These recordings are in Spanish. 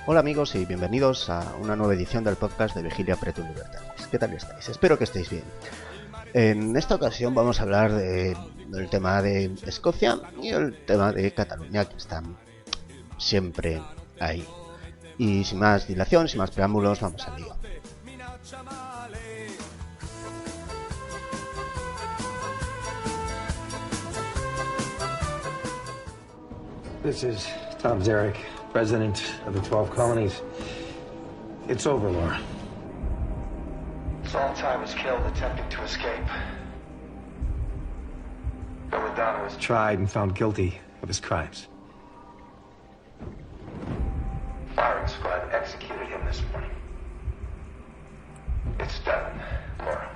Hola amigos y bienvenidos a una nueva edición del podcast de Vigilia Pretum Libertatis. ¿Qué tal estáis? Espero que estéis bien. En esta ocasión vamos a hablar del tema de Escocia y el tema de Cataluña, que están siempre ahí. Y sin más dilación, sin más preámbulos, vamos al lío. This is Tom Zarek, president of the 12 colonies. It's over, Laura. Solitaire was killed attempting to escape. Belladonna was Tried and found guilty of his crimes. firing squad executed him this morning. It's done, Laura.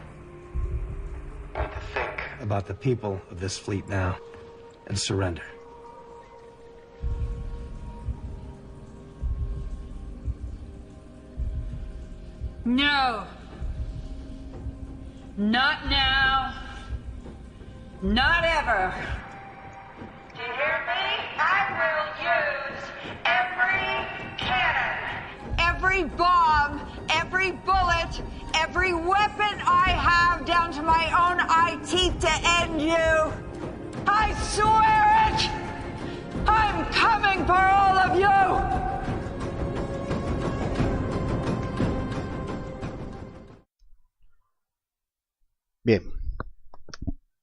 We need to think. About the people of this fleet now and surrender. No. Not now. Not ever. Do you hear me? I will use every cannon. Every bomb, every bullet, every weapon I have down to my own eye teeth to end you. I swear it! I'm coming for all of you! Bien.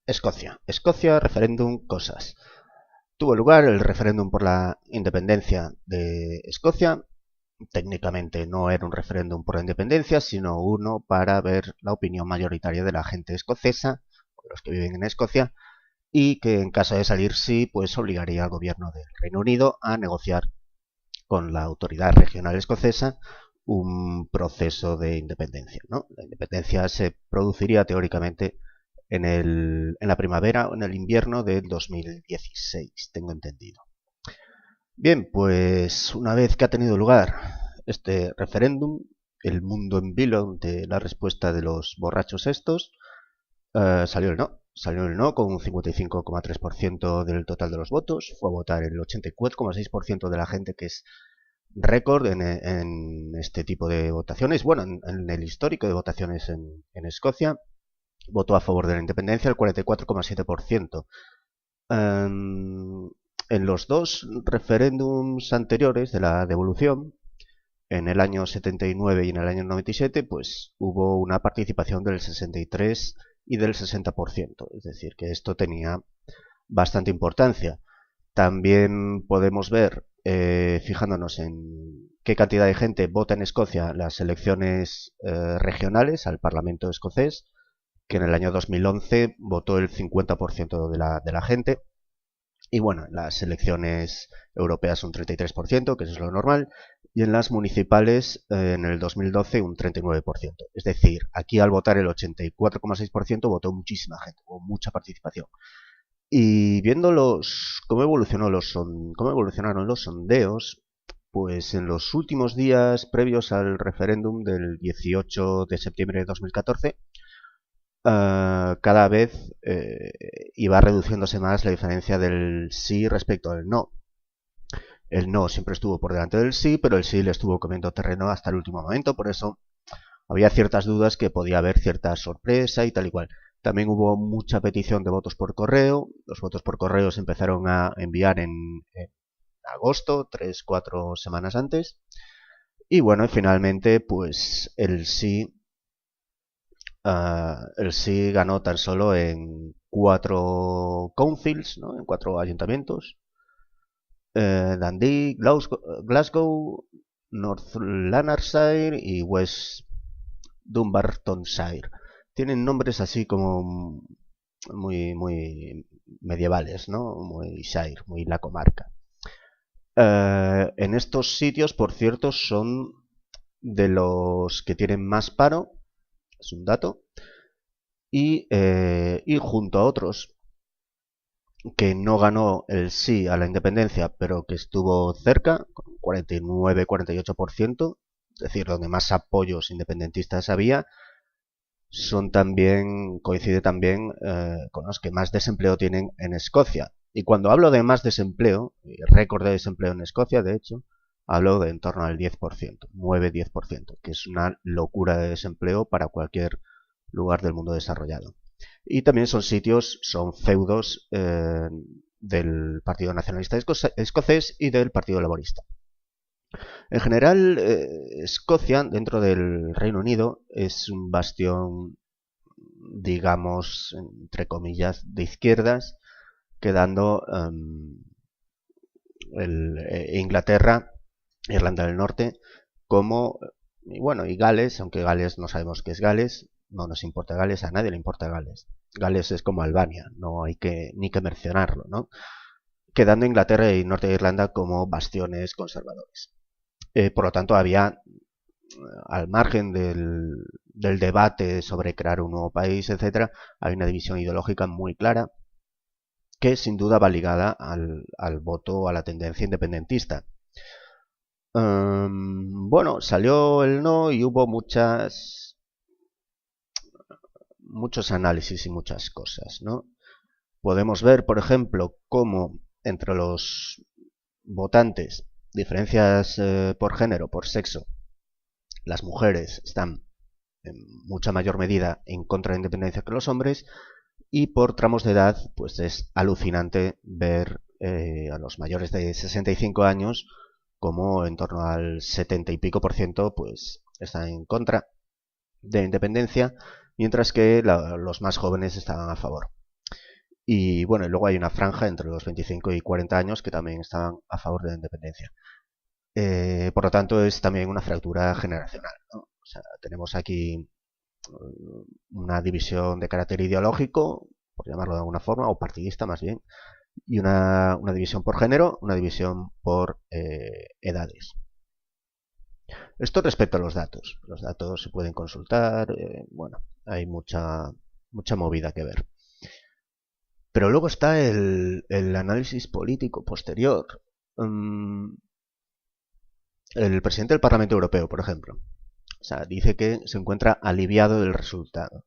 Escocia. Escocia, referéndum, cosas. Tuvo lugar el referéndum por la independencia de Escocia. Técnicamente no era un referéndum por la independencia, sino uno para ver la opinión mayoritaria de la gente escocesa, de los que viven en Escocia, y que en caso de salir sí, pues obligaría al gobierno del Reino Unido a negociar con la autoridad regional escocesa un proceso de independencia, ¿no? La independencia se produciría teóricamente en la primavera o en el invierno del 2016, tengo entendido. Bien, pues una vez que ha tenido lugar este referéndum, el mundo en vilo ante la respuesta de los borrachos estos, salió el no. Salió el no con un 55,3% del total de los votos. Fue a votar el 84,6% de la gente, que es récord en este tipo de votaciones. Bueno, en el histórico de votaciones en Escocia, votó a favor de la independencia el 44,7%. En los dos referéndums anteriores de la devolución, en el año 79 y en el año 97, pues hubo una participación del 63 y del 60%. Es decir, que esto tenía bastante importancia. También podemos ver, fijándonos en qué cantidad de gente vota en Escocia las elecciones regionales al Parlamento escocés, que en el año 2011 votó el 50% de la gente. Y bueno, en las elecciones europeas un 33%, que eso es lo normal, y en las municipales en el 2012 un 39%. Es decir, aquí al votar el 84,6% votó muchísima gente, hubo mucha participación. Y viendo cómo evolucionaron los sondeos, pues en los últimos días previos al referéndum del 18 de septiembre de 2014, cada vez iba reduciéndose más la diferencia del sí respecto al no. El no siempre estuvo por delante del sí, pero el sí le estuvo comiendo terreno hasta el último momento, por eso había ciertas dudas que podía haber cierta sorpresa y tal y cual. También hubo mucha petición de votos por correo. Los votos por correo se empezaron a enviar en agosto, 3-4 semanas antes. Y bueno, finalmente pues el sí ganó tan solo en 4 councils, ¿no? En 4 ayuntamientos. Dundee, Glasgow, North Lanarkshire y West Dunbartonshire. Tienen nombres así como muy medievales, ¿no? Muy Shire, muy la comarca. En estos sitios, por cierto, son de los que tienen más paro, es un dato, y junto a otros que no ganó el sí a la independencia, pero que estuvo cerca, con 49-48%, es decir, donde más apoyos independentistas había, coincide también con los que más desempleo tienen en Escocia. Y cuando hablo de más desempleo, récord de desempleo en Escocia, de hecho, hablo de en torno al 10%, 9-10%, que es una locura de desempleo para cualquier lugar del mundo desarrollado. Y también son feudos del Partido Nacionalista Escocés y del Partido Laborista. En general, Escocia, dentro del Reino Unido, es un bastión, digamos, entre comillas, de izquierdas, quedando Inglaterra, Irlanda del Norte, como, y bueno, y Gales, aunque Gales no sabemos qué es Gales, no nos importa Gales, a nadie le importa Gales. Gales es como Albania, no hay ni que mencionarlo, ¿no? Quedando Inglaterra y Norte de Irlanda como bastiones conservadores. Por lo tanto, había, al margen del debate sobre crear un nuevo país, etc., hay una división ideológica muy clara que sin duda va ligada al voto, a la tendencia independentista. Bueno, salió el no y hubo muchos análisis y muchas cosas, ¿no? Podemos ver, por ejemplo, cómo entre los votantes, diferencias por género, por sexo, las mujeres están en mucha mayor medida en contra de la independencia que los hombres, y por tramos de edad, pues es alucinante ver a los mayores de 65 años como en torno al 70 y pico %, pues están en contra de la independencia, mientras que los más jóvenes estaban a favor. Y bueno, y luego hay una franja entre los 25 y 40 años que también estaban a favor de la independencia. Por lo tanto, es también una fractura generacional, ¿no? O sea, tenemos aquí una división de carácter ideológico, por llamarlo de alguna forma, o partidista más bien, y una división por género, una división por edades. Esto respecto a los datos. Los datos se pueden consultar, bueno, hay mucha movida que ver. Pero luego está el análisis político posterior. El presidente del Parlamento Europeo, por ejemplo, o sea, dice que se encuentra aliviado del resultado.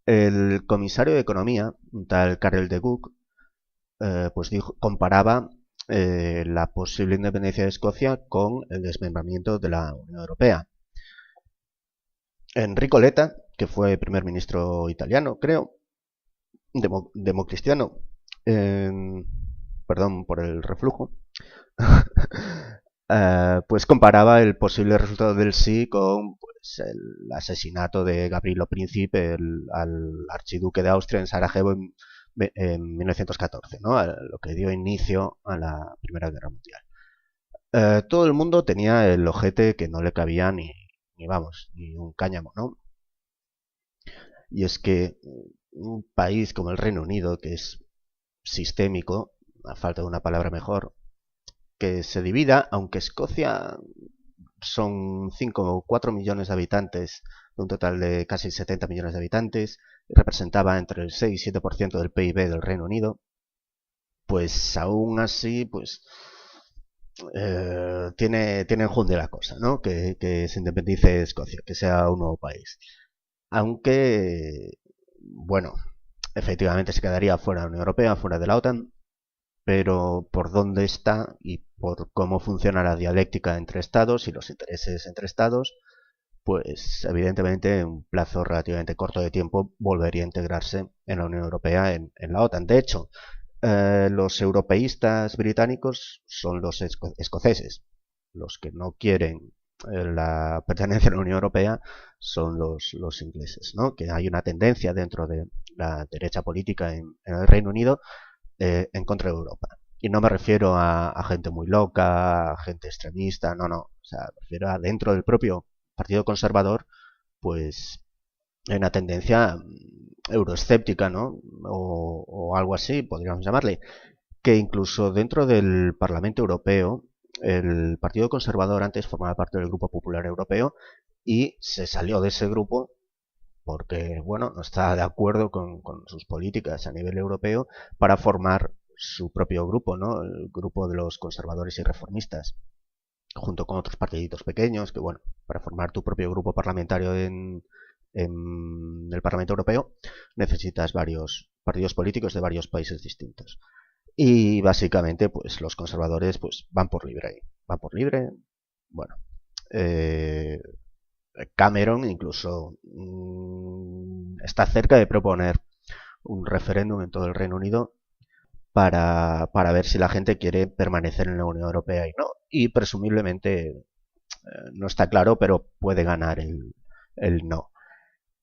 El comisario de Economía, un tal Karel de Gucht, pues comparaba la posible independencia de Escocia con el desmembramiento de la Unión Europea. Enrico Letta, que fue primer ministro italiano, creo, democristiano, perdón por el reflujo, pues comparaba el posible resultado del sí con pues, el asesinato de Gavrilo Princip al archiduque de Austria en Sarajevo en 1914, ¿no? Lo que dio inicio a la Primera Guerra Mundial. Todo el mundo tenía el ojete que no le cabía ni un cáñamo, ¿no? Y es que un país como el Reino Unido, que es sistémico, a falta de una palabra mejor, que se divida, aunque Escocia son 5 o 4 millones de habitantes, de un total de casi 70 millones de habitantes, representaba entre el 6 y 7% del PIB del Reino Unido, pues aún así, pues tiene enjundia la cosa, ¿no? Que se independice Escocia, que sea un nuevo país. Aunque, bueno, efectivamente se quedaría fuera de la Unión Europea, fuera de la OTAN, pero por dónde está y por cómo funciona la dialéctica entre estados y los intereses entre estados, pues evidentemente en un plazo relativamente corto de tiempo volvería a integrarse en la Unión Europea, en la OTAN. De hecho, los europeístas británicos son los escoceses. Los que no quieren la pertenencia a la Unión Europea son los ingleses, ¿no? Que hay una tendencia dentro de la derecha política en el Reino Unido en contra de Europa. Y no me refiero a gente muy loca, a gente extremista, no. O sea, me refiero a dentro del propio Partido Conservador, pues hay una tendencia euroescéptica, ¿no? O algo así, podríamos llamarle. Que incluso dentro del Parlamento Europeo, el Partido Conservador antes formaba parte del Grupo Popular Europeo y se salió de ese grupo porque, bueno, no está de acuerdo con sus políticas a nivel europeo para formar su propio grupo, ¿no? El grupo de los conservadores y reformistas, junto con otros partiditos pequeños, que, bueno, para formar tu propio grupo parlamentario en el Parlamento Europeo necesitas varios partidos políticos de varios países distintos. Y básicamente, pues los conservadores pues van por libre ahí. va por libre. Bueno, Cameron incluso está cerca de proponer un referéndum en todo el Reino Unido para ver si la gente quiere permanecer en la Unión Europea y no. Y presumiblemente no está claro, pero puede ganar el no,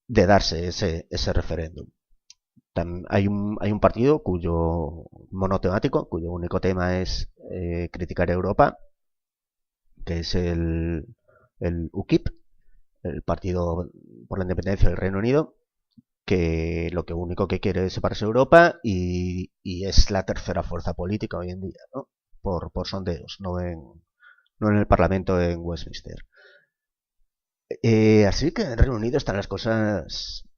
de darse ese referéndum. Hay un partido cuyo monotemático, cuyo único tema es criticar a Europa, que es el UKIP, el Partido por la Independencia del Reino Unido, que lo único que quiere es separarse de Europa y es la tercera fuerza política hoy en día, ¿no? Por sondeos, no en el Parlamento en Westminster. Así que en el Reino Unido están las cosas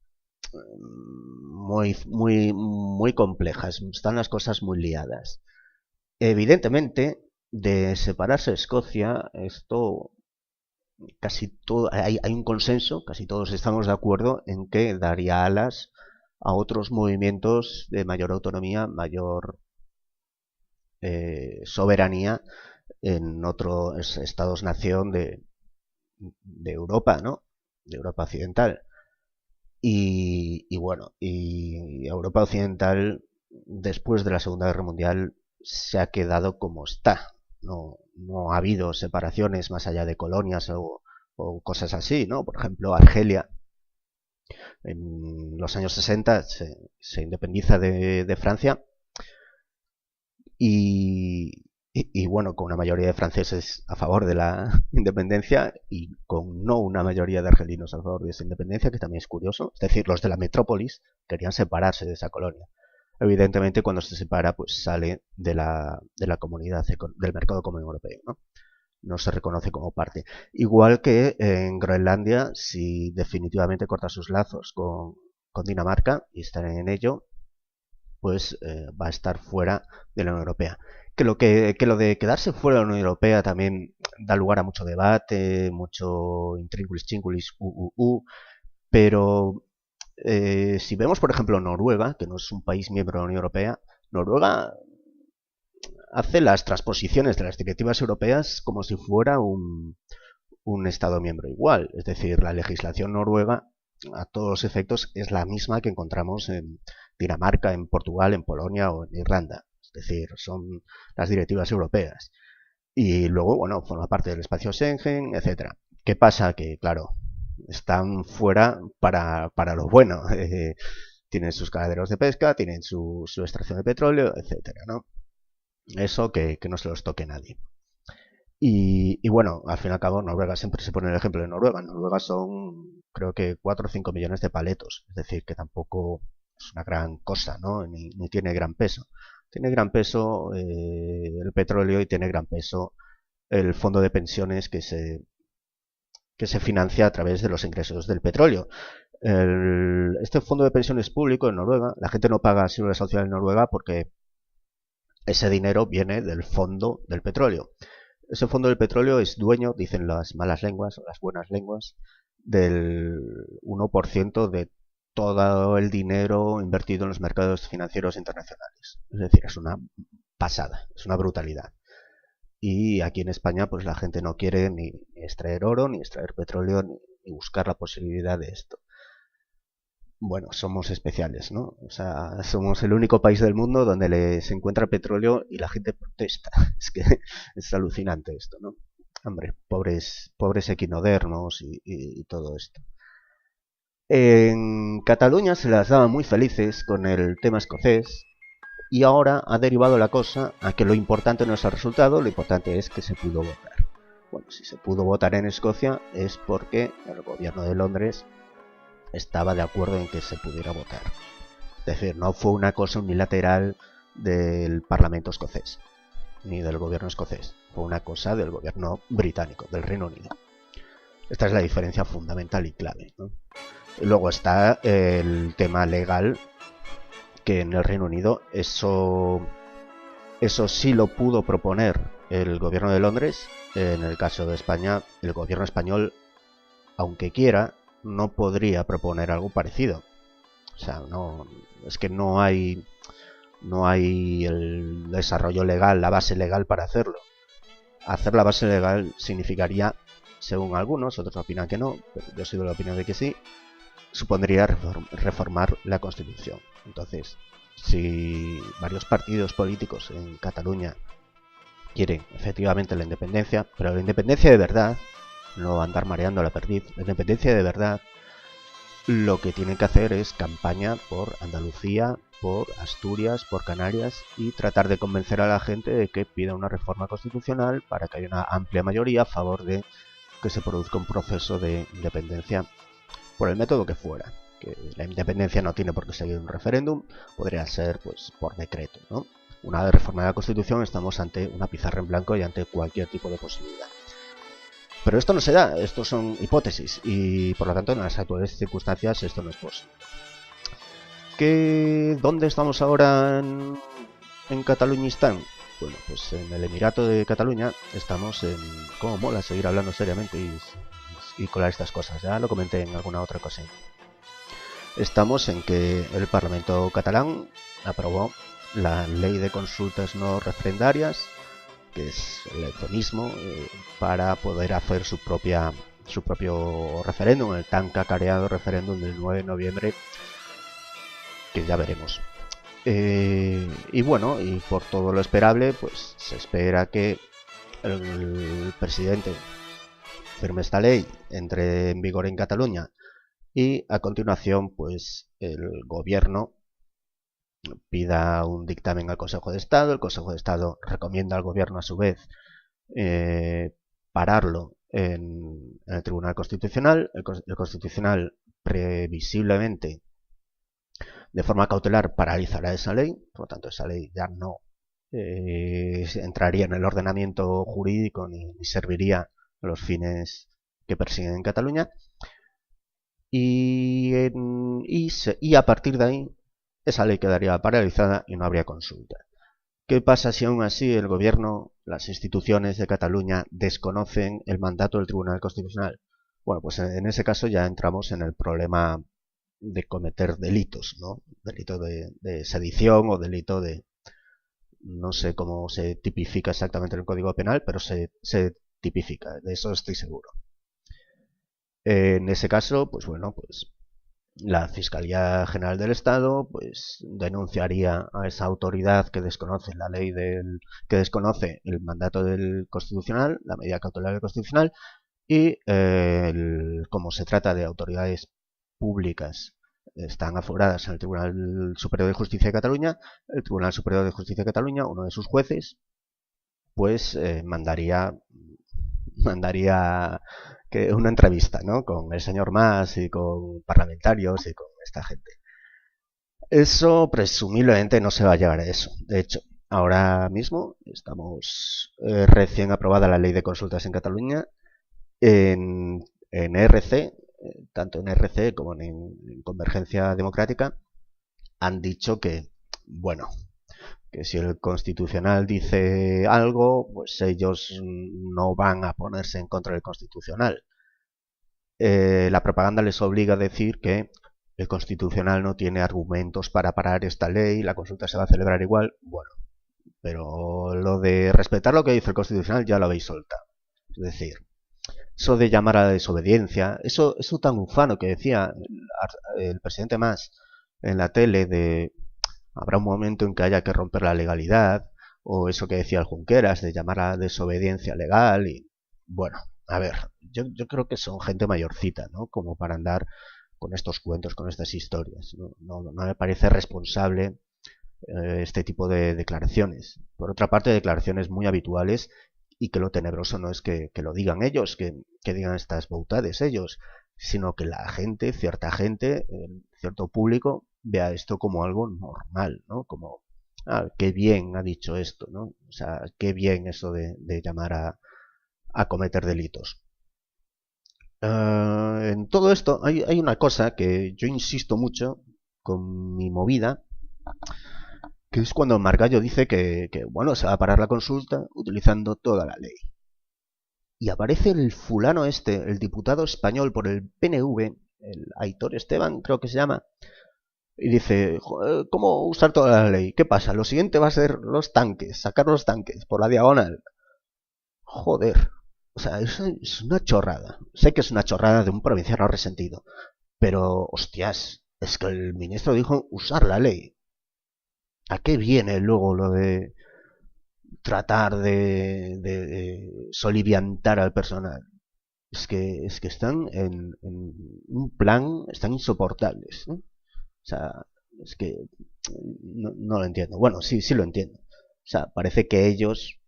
muy complejas, están las cosas muy liadas. Evidentemente, de separarse de Escocia, esto casi todo, hay un consenso, casi todos estamos de acuerdo en que daría alas a otros movimientos de mayor autonomía, mayor soberanía en otros estados-nación de Europa, ¿no? De Europa Occidental. Y bueno, y Europa Occidental, después de la Segunda Guerra Mundial, se ha quedado como está. No ha habido separaciones más allá de colonias o cosas así, ¿no? Por ejemplo, Argelia en los años 60 se independiza de Francia y bueno, con una mayoría de franceses a favor de la independencia y con no una mayoría de argelinos a favor de esa independencia, que también es curioso. Es decir, los de la metrópolis querían separarse de esa colonia. Evidentemente, cuando se separa, pues sale de la comunidad, del mercado común europeo, ¿no? No se reconoce como parte. Igual que en Groenlandia, si definitivamente corta sus lazos con Dinamarca, y están en ello, pues va a estar fuera de la Unión Europea. Que lo de quedarse fuera de la Unión Europea también da lugar a mucho debate, mucho intríngulis, chíngulis, pero si vemos, por ejemplo, Noruega, que no es un país miembro de la Unión Europea, Noruega hace las transposiciones de las directivas europeas como si fuera un Estado miembro igual. Es decir, la legislación noruega, a todos los efectos, es la misma que encontramos en Dinamarca, en Portugal, en Polonia o en Irlanda. Es decir, son las directivas europeas. Y luego, bueno, forma parte del espacio Schengen, etcétera. ¿Qué pasa? Que, claro, están fuera para lo bueno. Tienen sus caladeros de pesca, tienen su extracción de petróleo, etcétera, ¿no? Eso que no se los toque nadie. Y bueno, al fin y al cabo, Noruega, siempre se pone el ejemplo de Noruega. Noruega son, creo que 4 o 5 millones de paletos. Es decir, que tampoco es una gran cosa, ¿no? Ni tiene gran peso. Tiene gran peso el petróleo y tiene gran peso el fondo de pensiones que se financia a través de los ingresos del petróleo. Este fondo de pensiones público en Noruega, la gente no paga seguridad social en Noruega porque ese dinero viene del fondo del petróleo. Ese fondo del petróleo es dueño, dicen las malas lenguas o las buenas lenguas, del 1% de todo el dinero invertido en los mercados financieros internacionales. Es decir, es una pasada, es una brutalidad. Y aquí en España, pues la gente no quiere ni extraer oro, ni extraer petróleo, ni buscar la posibilidad de esto. Bueno, somos especiales, ¿no? O sea, somos el único país del mundo donde se encuentra petróleo y la gente protesta. Es que es alucinante esto, ¿no? Hombre, pobres equinodermos y todo esto. En Cataluña se las daba muy felices con el tema escocés y ahora ha derivado la cosa a que lo importante no es el resultado, lo importante es que se pudo votar. Bueno, si se pudo votar en Escocia es porque el gobierno de Londres estaba de acuerdo en que se pudiera votar. Es decir, no fue una cosa unilateral del Parlamento escocés, ni del gobierno escocés. Fue una cosa del gobierno británico, del Reino Unido. Esta es la diferencia fundamental y clave, ¿no? Y luego está el tema legal, que en el Reino Unido eso sí lo pudo proponer el gobierno de Londres. En el caso de España, el gobierno español, aunque quiera, no podría proponer algo parecido. O sea, es que no hay el desarrollo legal, la base legal para hacerlo. hacer la base legal significaría, según algunos, otros opinan que no, pero yo soy de la opinión de que sí, supondría reformar la Constitución. Entonces, si varios partidos políticos en Cataluña quieren efectivamente la independencia, pero la independencia de verdad, no andar mareando a la perdiz, la independencia de verdad, lo que tienen que hacer es campaña por Andalucía, por Asturias, por Canarias y tratar de convencer a la gente de que pida una reforma constitucional para que haya una amplia mayoría a favor de que se produzca un proceso de independencia por el método que fuera. Que la independencia no tiene por qué seguir un referéndum, podría ser pues por decreto, ¿no? Una vez reformada la Constitución estamos ante una pizarra en blanco y ante cualquier tipo de posibilidad. Pero esto no se da, esto son hipótesis y por lo tanto en las actuales circunstancias esto no es posible. ¿Dónde estamos ahora en Cataluñistán? Bueno, pues en el Emirato de Cataluña estamos en... ¿Cómo mola seguir hablando seriamente y colar estas cosas? Ya lo comenté en alguna otra ocasión. Estamos en que el Parlamento catalán aprobó la ley de consultas no referendarias, que es el eufemismo para poder hacer su propio referéndum, el tan cacareado referéndum del 9 de noviembre, que ya veremos. Y bueno, y por todo lo esperable, pues se espera que el presidente firme esta ley, entre en vigor en Cataluña y a continuación pues el gobierno pida un dictamen al Consejo de Estado, el Consejo de Estado recomienda al gobierno a su vez pararlo en el Tribunal Constitucional, el Constitucional previsiblemente de forma cautelar paralizará esa ley, por lo tanto esa ley ya no entraría en el ordenamiento jurídico ni serviría a los fines que persiguen en Cataluña y a partir de ahí esa ley quedaría paralizada y no habría consulta. ¿Qué pasa si aún así el gobierno, las instituciones de Cataluña desconocen el mandato del Tribunal Constitucional? Bueno, pues en ese caso ya entramos en el problema de cometer delitos, ¿no? Delito de sedición o delito de... No sé cómo se tipifica exactamente en el Código Penal, pero se tipifica, de eso estoy seguro. En ese caso, pues bueno, pues la Fiscalía General del Estado pues denunciaría a esa autoridad que desconoce la ley que desconoce el mandato del Constitucional, la medida cautelar del Constitucional, y como se trata de autoridades públicas, están aforadas en el Tribunal Superior de Justicia de Cataluña, el Tribunal Superior de Justicia de Cataluña, uno de sus jueces, pues mandaría que una entrevista, ¿no? Con el señor Mas y con parlamentarios y con esta gente. Eso presumiblemente no se va a llegar a eso. De hecho, ahora mismo estamos recién aprobada la ley de consultas en Cataluña en RC, tanto en RC como en Convergencia Democrática, han dicho que, bueno, que si el Constitucional dice algo, pues ellos no van a ponerse en contra del Constitucional. La propaganda les obliga a decir que el Constitucional no tiene argumentos para parar esta ley, la consulta se va a celebrar igual. Bueno, pero lo de respetar lo que dice el Constitucional ya lo habéis soltado. Es decir, eso de llamar a la desobediencia, eso tan ufano que decía el presidente Mas en la tele de habrá un momento en que haya que romper la legalidad, o eso que decía el Junqueras de llamar a la desobediencia legal, y bueno, a ver, yo creo que son gente mayorcita, ¿no? Como para andar con estos cuentos, con estas historias. No me parece responsable este tipo de declaraciones. Por otra parte, declaraciones muy habituales y que lo tenebroso no es que lo digan ellos, que digan estas boutades ellos, sino que la gente, cierta gente, cierto público, vea esto como algo normal, ¿no? Como, qué bien ha dicho esto, ¿no? O sea, qué bien eso de llamar a cometer delitos. En todo esto hay una cosa que yo insisto mucho con mi movida, que es cuando Margallo dice que bueno, se va a parar la consulta utilizando toda la ley. Y aparece el fulano el diputado español por el PNV, el Aitor Esteban, creo que se llama, y dice, ¿cómo usar toda la ley? ¿Qué pasa? Lo siguiente va a ser los tanques, sacar los tanques por la diagonal. Joder. O sea, es una chorrada. Sé que es una chorrada de un provinciano resentido. Pero, hostias, es que el ministro dijo usar la ley. ¿A qué viene luego lo de tratar de soliviantar al personal? Es que están en un plan, están insoportables, ¿no? O sea, es que no lo entiendo. Bueno, sí lo entiendo. O sea, parece que ellos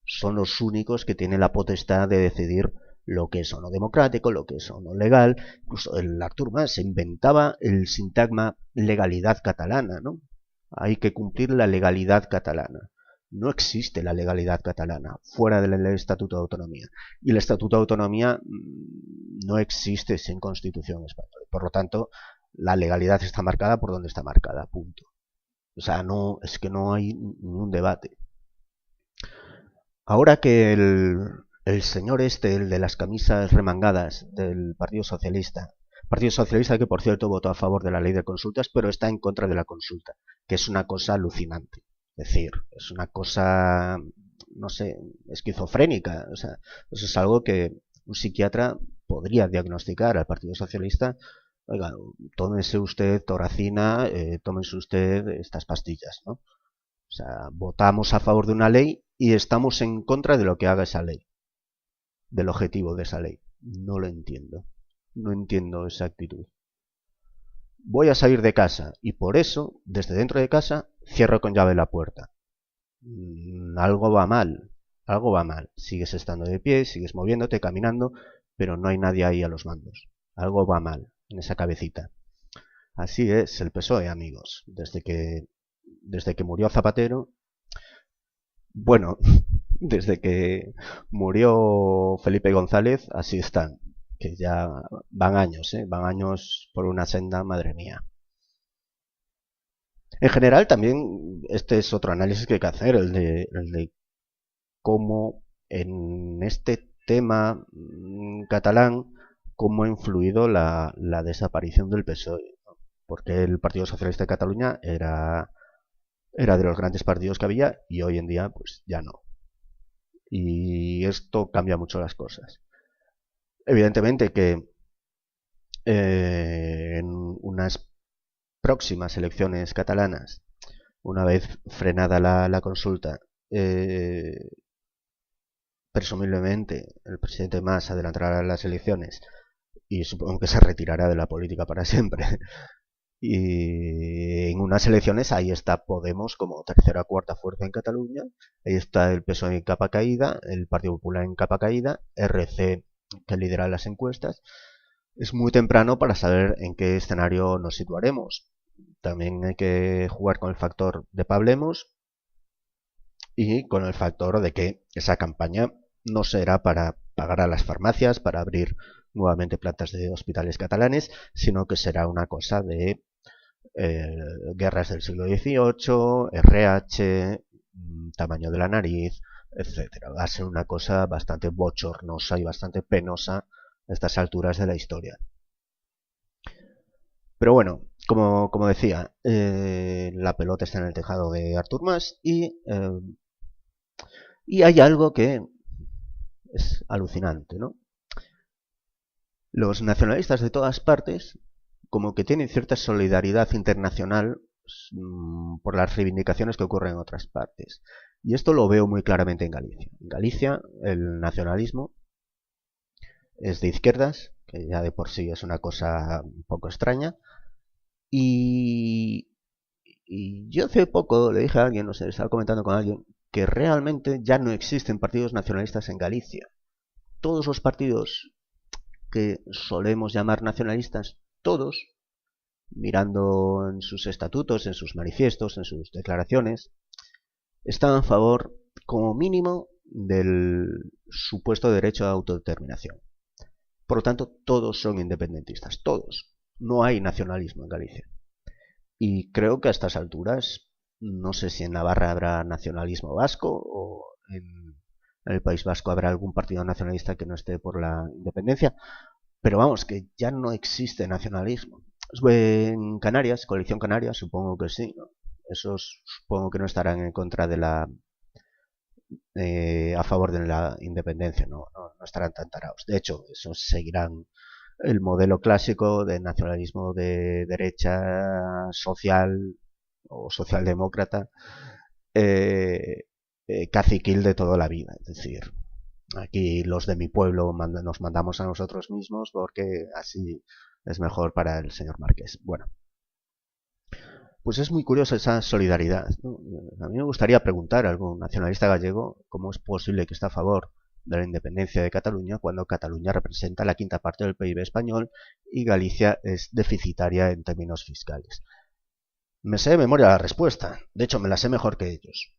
son los únicos que tienen la potestad de decidir lo que es o no democrático, lo que es o no legal. Incluso el Artur Mas se inventaba el sintagma legalidad catalana, ¿no? Hay que cumplir la legalidad catalana. No existe la legalidad catalana fuera del Estatuto de Autonomía. Y el Estatuto de Autonomía no existe sin Constitución española. Por lo tanto, la legalidad está marcada por donde está marcada, punto. O sea, no, es que no hay ningún debate. Ahora que el señor este, el de las camisas remangadas del Partido Socialista que por cierto votó a favor de la ley de consultas, pero está en contra de la consulta, que es una cosa alucinante. Es decir, es una cosa, no sé, esquizofrénica. O sea, eso es algo que un psiquiatra podría diagnosticar al Partido Socialista. Oiga, tómese usted toracina, tómese usted estas pastillas, ¿no? O sea, votamos a favor de una ley y estamos en contra de lo que haga esa ley, del objetivo de esa ley. No lo entiendo. No entiendo esa actitud. Voy a salir de casa y por eso, desde dentro de casa, cierro con llave la puerta. Algo va mal. Algo va mal. Sigues estando de pie, sigues moviéndote, caminando, pero no hay nadie ahí a los mandos. Algo va mal en esa cabecita. Así es el PSOE, amigos. Desde que murió Zapatero, bueno, desde que murió Felipe González, así están, que ya van años por una senda, madre mía. En general, también, este es otro análisis que hay que hacer, el de cómo en este tema catalán, cómo ha influido la desaparición del PSOE, porque el Partido Socialista de Cataluña era de los grandes partidos que había y hoy en día pues ya no. Y esto cambia mucho las cosas. Evidentemente que en unas próximas elecciones catalanas, una vez frenada la consulta, presumiblemente el presidente Mas adelantará las elecciones y supongo que se retirará de la política para siempre. Y en unas elecciones ahí está Podemos como tercera o cuarta fuerza en Cataluña, ahí está el PSOE en capa caída, el Partido Popular en capa caída, RC que lidera las encuestas. Es muy temprano para saber en qué escenario nos situaremos. También hay que jugar con el factor de Pablemos y con el factor de que esa campaña no será para pagar a las farmacias, para abrir nuevamente plantas de hospitales catalanes, sino que será una cosa de guerras del siglo XVIII, RH, tamaño de la nariz, etcétera. Va a ser una cosa bastante bochornosa y bastante penosa a estas alturas de la historia. Pero bueno, como decía, la pelota está en el tejado de Artur Mas y hay algo que es alucinante, ¿no? Los nacionalistas de todas partes como que tienen cierta solidaridad internacional por las reivindicaciones que ocurren en otras partes. Y esto lo veo muy claramente en Galicia. En Galicia el nacionalismo es de izquierdas, que ya de por sí es una cosa un poco extraña. Y yo hace poco le dije a alguien, no sé, estaba comentando con alguien, que realmente ya no existen partidos nacionalistas en Galicia. Todos los partidos que solemos llamar nacionalistas, todos, mirando en sus estatutos, en sus manifiestos, en sus declaraciones, están a favor, como mínimo, del supuesto derecho a autodeterminación. Por lo tanto, todos son independentistas, todos. No hay nacionalismo en Galicia. Y creo que a estas alturas, no sé si en Navarra habrá nacionalismo vasco o en el País Vasco habrá algún partido nacionalista que no esté por la independencia, pero vamos, que ya no existe nacionalismo. En Canarias, Coalición Canaria, supongo que sí, ¿no? Esos supongo que no estarán en contra de a favor de la independencia, no estarán tan tarados. De hecho, esos seguirán el modelo clásico de nacionalismo de derecha social o socialdemócrata, caciquil de toda la vida. Es decir, aquí los de mi pueblo nos mandamos a nosotros mismos porque así es mejor para el señor Marqués. Bueno, pues es muy curiosa esa solidaridad, ¿no? A mí me gustaría preguntar a algún nacionalista gallego cómo es posible que esté a favor de la independencia de Cataluña cuando Cataluña representa la quinta parte del PIB español y Galicia es deficitaria en términos fiscales. Me sé de memoria la respuesta, de hecho me la sé mejor que ellos.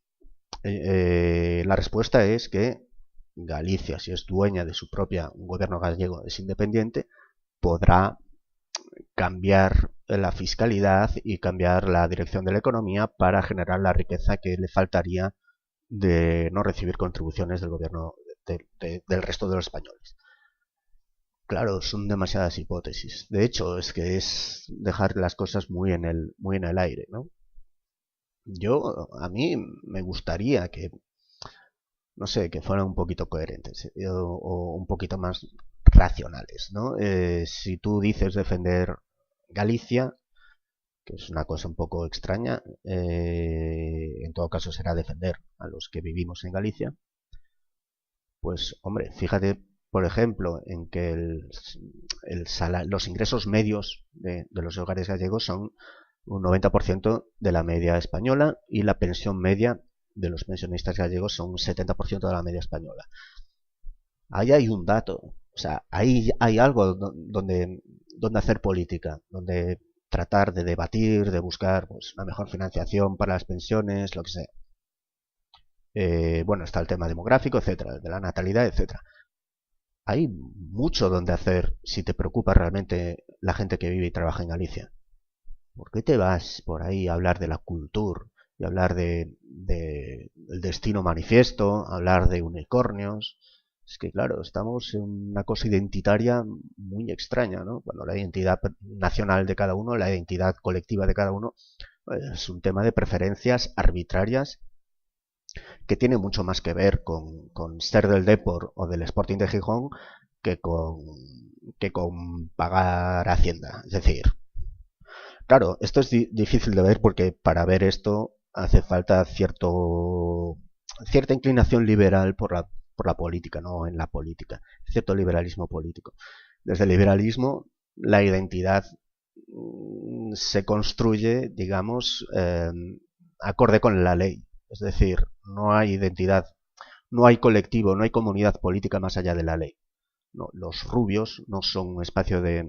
La respuesta es que Galicia, si es dueña de su propia, un gobierno gallego es independiente, podrá cambiar la fiscalidad y cambiar la dirección de la economía para generar la riqueza que le faltaría de no recibir contribuciones del gobierno del resto de los españoles. Claro, son demasiadas hipótesis. De hecho, es que es dejar las cosas muy en el aire, ¿no? A mí me gustaría que, no sé, que fueran un poquito coherentes o un poquito más racionales, ¿no? Si tú dices defender Galicia, que es una cosa un poco extraña, en todo caso será defender a los que vivimos en Galicia, pues hombre, fíjate por ejemplo en que los ingresos medios de los hogares gallegos son un 90% de la media española y la pensión media de los pensionistas gallegos son un 70% de la media española. Ahí hay un dato, o sea, ahí hay algo donde hacer política, donde tratar de debatir, de buscar pues, una mejor financiación para las pensiones, lo que sea. Bueno, está el tema demográfico, etcétera, de la natalidad, etcétera. Hay mucho donde hacer si te preocupa realmente la gente que vive y trabaja en Galicia. ¿Por qué te vas por ahí a hablar de la cultura y hablar del destino manifiesto, hablar de unicornios? Es que claro, estamos en una cosa identitaria muy extraña, ¿no? Cuando la identidad nacional de cada uno, la identidad colectiva de cada uno, es un tema de preferencias arbitrarias que tiene mucho más que ver con ser del Depor o del Sporting de Gijón que con pagar Hacienda. Es decir, claro, esto es difícil de ver porque para ver esto hace falta cierta inclinación liberal por la política, no en la política, cierto liberalismo político. Desde el liberalismo, la identidad se construye, digamos, acorde con la ley. Es decir, no hay identidad, no hay colectivo, no hay comunidad política más allá de la ley. No, los rubios no son un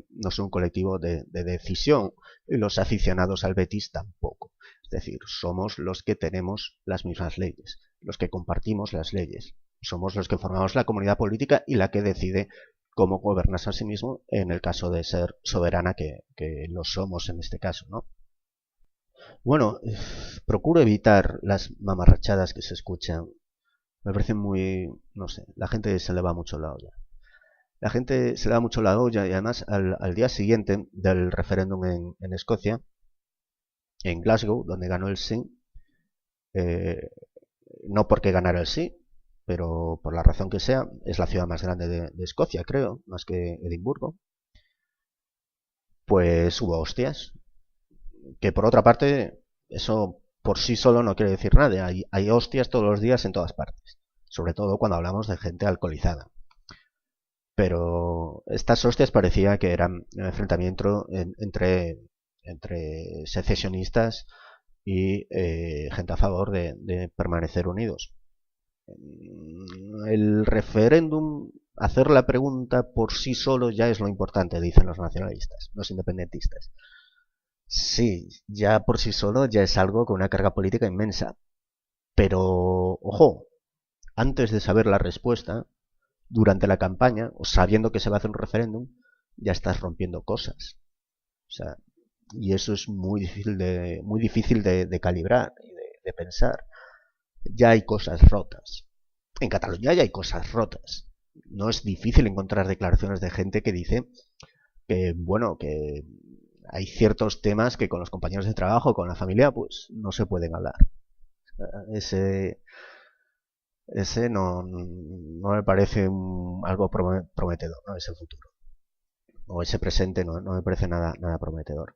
no son un colectivo de decisión y los aficionados al Betis tampoco. Es decir, somos los que tenemos las mismas leyes, los que compartimos las leyes. Somos los que formamos la comunidad política y la que decide cómo gobernarse a sí mismo en el caso de ser soberana, que lo somos en este caso, ¿no? Bueno, procuro evitar las mamarrachadas que se escuchan. Me parecen muy, no sé, la gente se le va mucho la olla. La gente se le da mucho la olla y además al día siguiente del referéndum en Escocia, en Glasgow, donde ganó el sí, no porque ganara el sí, pero por la razón que sea, es la ciudad más grande de Escocia, creo, más que Edimburgo, pues hubo hostias, que por otra parte, eso por sí solo no quiere decir nada, hay hostias todos los días en todas partes, sobre todo cuando hablamos de gente alcoholizada. Pero estas hostias parecía que eran un enfrentamiento entre secesionistas y gente a favor de permanecer unidos. El referéndum, hacer la pregunta por sí solo ya es lo importante, dicen los nacionalistas, los independentistas. Sí, ya por sí solo ya es algo con una carga política inmensa. Pero, ojo, antes de saber la respuesta, durante la campaña, o sabiendo que se va a hacer un referéndum, ya estás rompiendo cosas. O sea, y eso es muy difícil de calibrar y de pensar. Ya hay cosas rotas. En Cataluña ya hay cosas rotas. No es difícil encontrar declaraciones de gente que dice que, bueno, que hay ciertos temas que con los compañeros de trabajo, con la familia, pues no se pueden hablar. Ese no me parece algo prometedor, ¿no? Ese futuro. O ese presente no me parece nada prometedor.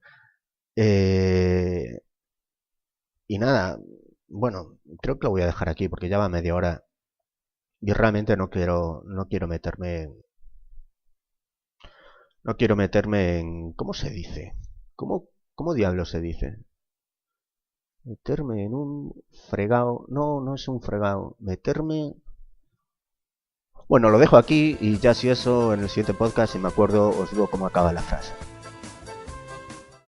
Y nada, bueno, creo que lo voy a dejar aquí porque ya va media hora y realmente no quiero meterme en, ¿cómo se dice? ¿Cómo diablos se dice? Meterme en un fregado. No es un fregado. Meterme. Bueno, lo dejo aquí y ya si eso en el siguiente podcast, si me acuerdo, os digo cómo acaba la frase.